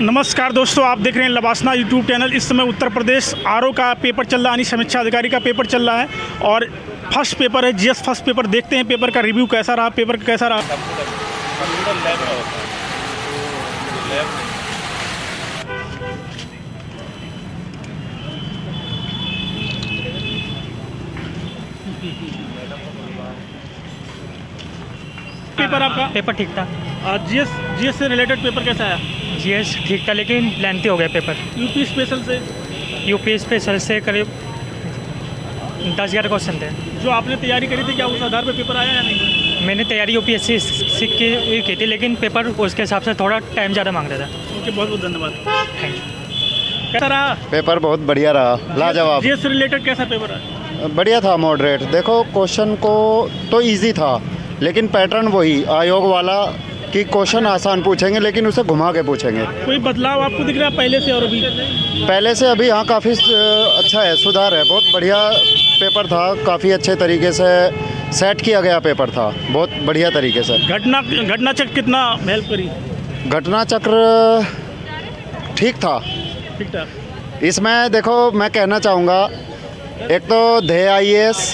नमस्कार दोस्तों, आप देख रहे हैं लबासना यूट्यूब चैनल। इस समय उत्तर प्रदेश आरओ का पेपर चल रहा है, यानी समीक्षा अधिकारी का पेपर चल रहा है और फर्स्ट पेपर है जीएस फर्स्ट पेपर। देखते हैं पेपर का रिव्यू कैसा रहा, पेपर कैसा रहा। पेपर आपका पेपर ठीक था। जीएस से रिलेटेड पेपर कैसा आया? जीएस ठीक था लेकिन लेंथी हो गया पेपर। यूपी स्पेशल से करीब 10-11 क्वेश्चन थे। जो आपने तैयारी करी थी, क्या उस आधार पर पेपर आया या नहीं? मैंने तैयारी यूपीएससी की थी लेकिन पेपर उसके हिसाब से थोड़ा टाइम ज़्यादा मांग रहा था। ओके, बहुत बहुत धन्यवाद, थैंक यू। कैसा रहा पेपर? बहुत बढ़िया रहा, लाजवाब। जीएस से रिलेटेड कैसा पेपर है? बढ़िया था, मॉडरेट। देखो क्वेश्चन को तो इजी था लेकिन पैटर्न वही आयोग वाला कि क्वेश्चन आसान पूछेंगे लेकिन उसे घुमा के पूछेंगे। कोई बदलाव आपको दिख रहा है पहले से और अभी? पहले से अभी हाँ काफ़ी अच्छा है, सुधार है। बहुत बढ़िया पेपर था, काफ़ी अच्छे तरीके से सेट किया गया पेपर था, बहुत बढ़िया तरीके से। घटना चक्र कितना हेल्प करी? घटना चक्र ठीक था। ठीक था। इसमें देखो मैं कहना चाहूँगा, एक तो ध्येय IAS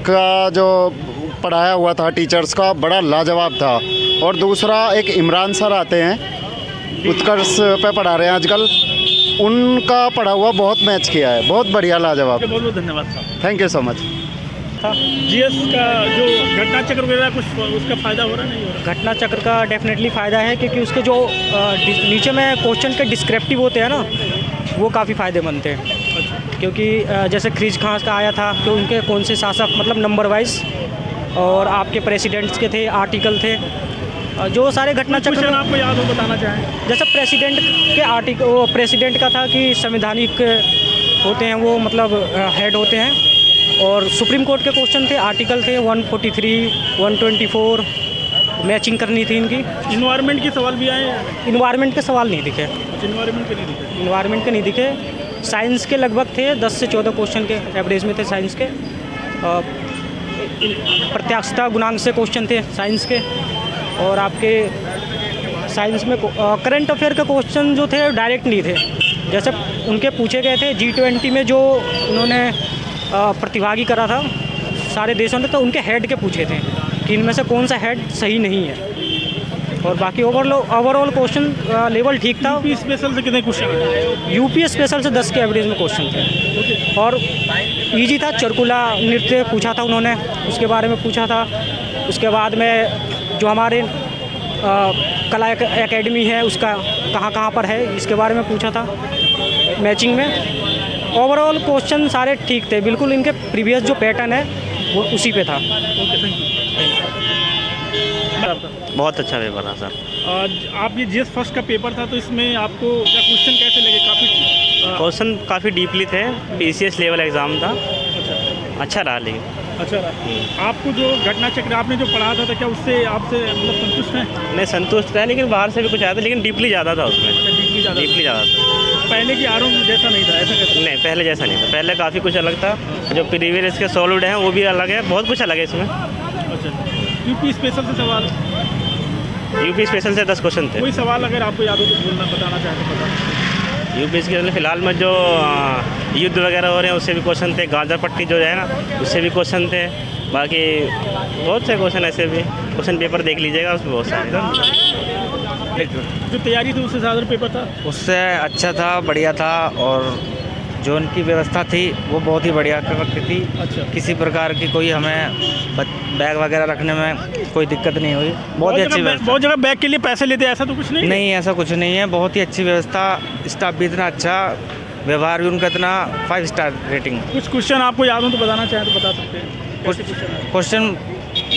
का जो पढ़ाया हुआ था टीचर्स का बड़ा लाजवाब था, और दूसरा एक इमरान सर आते हैं उत्कर्ष पे पढ़ा रहे हैं आजकल, उनका पढ़ा हुआ बहुत मैच किया है, बहुत बढ़िया, लाजवाब। बहुत बहुत धन्यवाद साहब, thank you so much. GS का जो घटना चक्र वगैरह कुछ उसका फ़ायदा हो रहा नहीं हो रहा? घटना चक्र का डेफिनेटली फ़ायदा है क्योंकि उसके जो नीचे में क्वेश्चन के डिस्क्रिप्टिव होते हैं ना, वो काफ़ी फ़ायदेमंद थे। क्योंकि जैसे खरीज खास का आया था कि उनके कौन से शासक मतलब नंबर वाइज, और आपके प्रेसिडेंट्स के थे, आर्टिकल थे, जो सारे घटना चक्र आपको याद हो बताना चाहें? जैसे प्रेसिडेंट के आर्टिकल, वो प्रेसिडेंट का था कि संवैधानिक होते हैं वो, मतलब हेड होते हैं, और सुप्रीम कोर्ट के क्वेश्चन थे, आर्टिकल थे 143, 124, मैचिंग करनी थी इनकी। इन्वायरमेंट के सवाल भी आए हैं? इन्वायरमेंट के सवाल नहीं दिखे। इन्वायरमेंट के नहीं दिखे? इन्वायरमेंट के नहीं दिखे। साइंस के लगभग थे 10 से 14 क्वेश्चन के एवरेज में थे साइंस के। प्रत्यास्थता गुणांक से क्वेश्चन थे साइंस के, और आपके साइंस में करंट अफेयर के क्वेश्चन जो थे डायरेक्ट नहीं थे। जैसे उनके पूछे गए थे G20 में जो उन्होंने प्रतिभागी करा था सारे देशों ने, तो उनके हेड के पूछे थे कि इनमें से कौन सा हेड सही नहीं है, और बाकी ओवरऑल क्वेश्चन लेवल ठीक था। यूपी स्पेशल से कितने क्वेश्चन? यूपी स्पेशल से 10 के एवरेज में क्वेश्चन थे, और इजी था। चरकुला नृत्य पूछा था उन्होंने, उसके बारे में पूछा था। उसके बाद में जो हमारे कला एकेडमी है उसका कहाँ पर है, इसके बारे में पूछा था मैचिंग में। ओवरऑल क्वेश्चन सारे ठीक थे, बिल्कुल इनके प्रीवियस जो पैटर्न है वो उसी पे था। बहुत अच्छा पेपर था सर। आप ये जीएस फर्स्ट का पेपर था, तो इसमें आपको क्या क्वेश्चन कैसे लगे? क्वेश्चन काफ़ी डीपली थे, PCS लेवल एग्ज़ाम था। अच्छा रहा। लेकिन अच्छा रहा। आपको जो घटना चक्र आपने जो पढ़ा था, क्या उससे आपसे मतलब संतुष्ट हैं? नहीं, संतुष्ट था, लेकिन बाहर से भी कुछ आया था, लेकिन डीपली ज़्यादा था उसमें। डीपली ज़्यादा था। पहले की आरओ जैसा नहीं था, ऐसा कैसे? नहीं, पहले जैसा नहीं था। पहले काफ़ी कुछ अलग था, जो प्रीवियस के सॉलिड हैं वो भी अलग है, बहुत कुछ अलग है इसमें। अच्छा, यूपी स्पेशल से सवाल? यूपी स्पेशल से 10 क्वेश्चन थे। कोई सवाल अगर आपको याद हो तो बताना चाहें तो बता। यूपी के फिलहाल में जो युद्ध वगैरह हो रहे हैं उससे भी क्वेश्चन थे, गाजर पट्टी जो है ना उससे भी क्वेश्चन थे। बाकी बहुत से क्वेश्चन ऐसे भी, क्वेश्चन पेपर देख लीजिएगा, उसमें बहुत सारे। जो तैयारी थी उससे ज़्यादा पेपर था? उससे अच्छा था, बढ़िया था, और जो उनकी व्यवस्था थी वो बहुत ही बढ़िया करती थी। अच्छा। किसी प्रकार की कोई हमें बैग वगैरह रखने में कोई दिक्कत नहीं हुई। बहुत ही अच्छी व्यवस्था। बहुत जगह बैग के लिए पैसे लेते हैं, ऐसा तो कुछ नहीं? नहीं, ऐसा कुछ नहीं है, बहुत ही अच्छी व्यवस्था। स्टाफ भी इतना अच्छा, व्यवहार भी उनका इतना 5 स्टार रेटिंग। कुछ क्वेश्चन आपको याद हो तो बताना चाहें तो बता सकते हैं? कुछ क्वेश्चन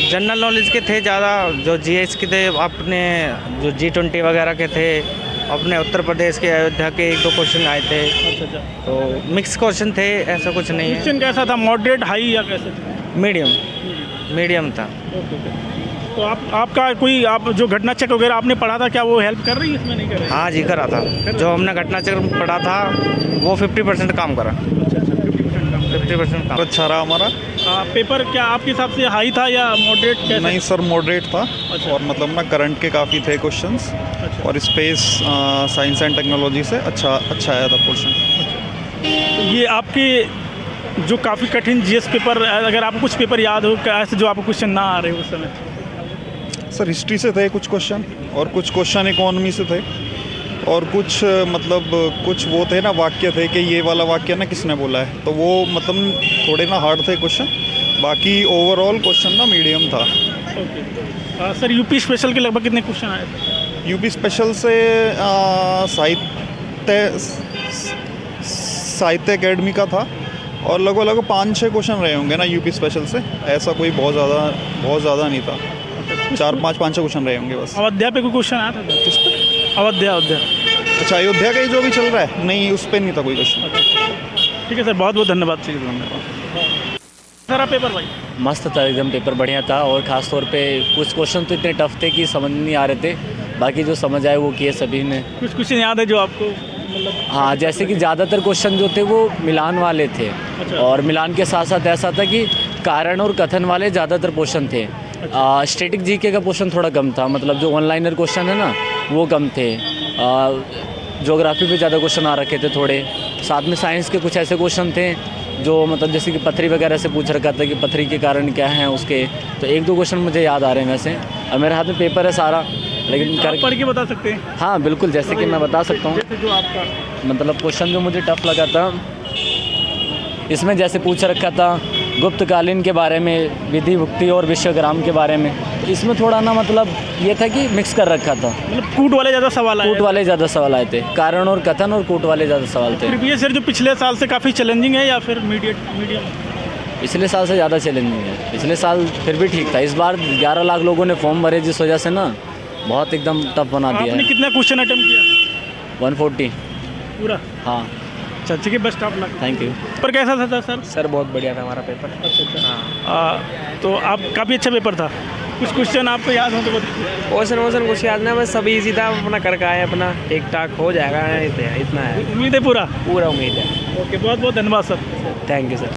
जनरल नॉलेज के थे ज़्यादा, जो GS के थे, अपने जो G20 वगैरह के थे, अपने उत्तर प्रदेश के अयोध्या के 1-2 क्वेश्चन आए थे। अच्छा। तो मिक्स क्वेश्चन थे, ऐसा कुछ नहीं है। क्वेश्चन कैसा था, मॉडरेट, हाई या कैसे? मीडियम था। तो आपका कोई आप जो घटना चक्र वगैरह आपने पढ़ा था, क्या वो हेल्प कर रही है इसमें? नहीं कर रही? हाँ जी, करा था। जो हमने घटना चक्र पढ़ा था वो 50% काम करा। अच्छा, 50% काम। अच्छा रहा हमारा पेपर। क्या आपके हिसाब से हाई था या मॉडरेट? नहीं सर, मॉडरेट था। अच्छा। और मतलब ना करंट के काफ़ी थे क्वेश्चंस, और स्पेस साइंस एंड टेक्नोलॉजी से अच्छा आया था पोर्शन। ये आपके जो काफ़ी कठिन जीएस पेपर, अगर आपको कुछ पेपर याद हो ऐसे जो आपको क्वेश्चन ना आ रहे हो उस समय? सर हिस्ट्री से थे कुछ क्वेश्चन, और कुछ क्वेश्चन इकोनॉमी से थे, और कुछ मतलब कुछ वो थे ना वाक्य थे कि ये वाला वाक्य ना किसने बोला है, तो वो मतलब थोड़े ना हार्ड थे क्वेश्चन। बाकी ओवरऑल क्वेश्चन ना मीडियम था। ओके सर, यूपी स्पेशल के लगभग कितने क्वेश्चन आए थे? यूपी स्पेशल से साहित्य एकेडमी का था, और लगभग 5-6 क्वेश्चन रहे होंगे ना यूपी स्पेशल से, ऐसा कोई बहुत ज़्यादा नहीं था। 4-5 क्वेश्चन रहे होंगे बस। अयोध्या पे कोई क्वेश्चन आया था? किस पे? अयोध्या। अच्छा, अयोध्या का ही जो भी चल रहा है, नहीं उस पर नहीं था कोई क्वेश्चन। ठीक है सर, बहुत बहुत धन्यवाद। सारा पेपर भाई मस्त था एकदम, पेपर बढ़िया था। और ख़ास तौर पे कुछ क्वेश्चन तो इतने टफ थे कि समझ नहीं आ रहे थे, बाकी जो समझ आए वो किए सभी ने। कुछ क्वेश्चन याद है जो आपको मतलब? हाँ, जैसे कि ज़्यादातर क्वेश्चन जो थे वो मिलान वाले थे, और मिलान के साथ साथ ऐसा था कि कारण और कथन वाले ज़्यादातर क्वेश्चन थे। स्टैटिक जीके का क्वेश्चन थोड़ा कम था, मतलब जो ऑनलाइनर क्वेश्चन है ना वो कम थे। ज्योग्राफी पे ज़्यादा क्वेश्चन आ रखे थे थोड़े। साथ में साइंस के कुछ ऐसे क्वेश्चन थे जो मतलब जैसे कि पथरी वगैरह से पूछ रखा था कि पथरी के कारण क्या हैं उसके, तो 1-2 क्वेश्चन मुझे याद आ रहे हैं वैसे। और मेरे हाथ में पेपर है सारा, लेकिन आप पढ़ के बता सकते हैं? हाँ बिल्कुल, जैसे कि मैं बता सकता हूँ। जैसे जो आपका मतलब क्वेश्चन जो मुझे टफ लगा था, इसमें जैसे पूछ रखा था गुप्तकालीन के बारे में, विधि भुक्ति और विश्वग्राम के बारे में, तो इसमें थोड़ा ना मतलब ये था कि मिक्स कर रखा था। मतलब कूट वाले ज़्यादा सवाल आए? कूट वाले ज़्यादा सवाल आए थे, कारण और कथन और कूट वाले ज़्यादा सवाल थे। प्रीवियस ईयर जो पिछले साल से काफ़ी चैलेंजिंग है या फिर मीडियम? पिछले साल से ज़्यादा चैलेंजिंग है। पिछले साल फिर भी ठीक था, इस बार 11 लाख लोगों ने फॉर्म भरे, जिस वजह से ना बहुत एकदम टफ बना दिया आपने है। कितना क्वेश्चन अटेम्प्ट किया? 140 पूरा? हाँ। अच्छा, ठीक है, best of luck. Thank you. पर कैसा था सर? सर बहुत बढ़िया था हमारा पेपर। अच्छा। तो आप काफ़ी अच्छा पेपर था। कुछ क्वेश्चन आपको याद हो तो बताइए। क्वेश्चन कुछ याद ना, बस सब ईजी था, अपना करके आए, अपना ठीक ठाक हो जाएगा, इतना है। उम्मीद है पूरा उम्मीद है। ओके, बहुत बहुत धन्यवाद sir. Thank you sir.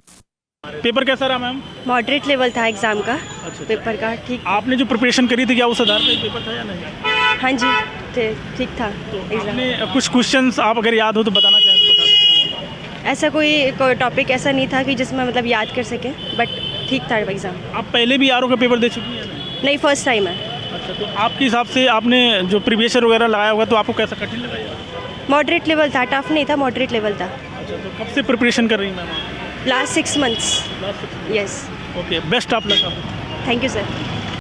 Paper कैसा रहा मैम? मॉडरेट लेवल था एग्ज़ाम का। अच्छा। पेपर का ठीक। आपने जो प्रिपरेशन करी थी क्या उस आधार पर पेपर था या नहीं? हाँ जी, ठीक था एग्ज़ाम। आपने कुछ क्वेश्चंस आप अगर याद हो तो बताना चाहें तो बता सकते हैं। ऐसा कोई टॉपिक ऐसा नहीं था कि जिसमें मतलब याद कर सके, बट ठीक था एग्ज़ाम। आप पहले भी आरओ का पेपर दे चुकी हैं? नहीं, फर्स्ट टाइम है। अच्छा, तो आपके हिसाब से आपने जो प्रीवियस ईयर वगैरह लगाया होगा तो आपको कैसा कठिन लगा यार? मॉडरेट लेवल था, टफ नहीं था, मॉडरेट लेवल था। अच्छा, तो कब से प्रिपरेशन कर रही हैं ma'am? Last 6 months। Yes. Okay, best of luck आपको। Thank you sir.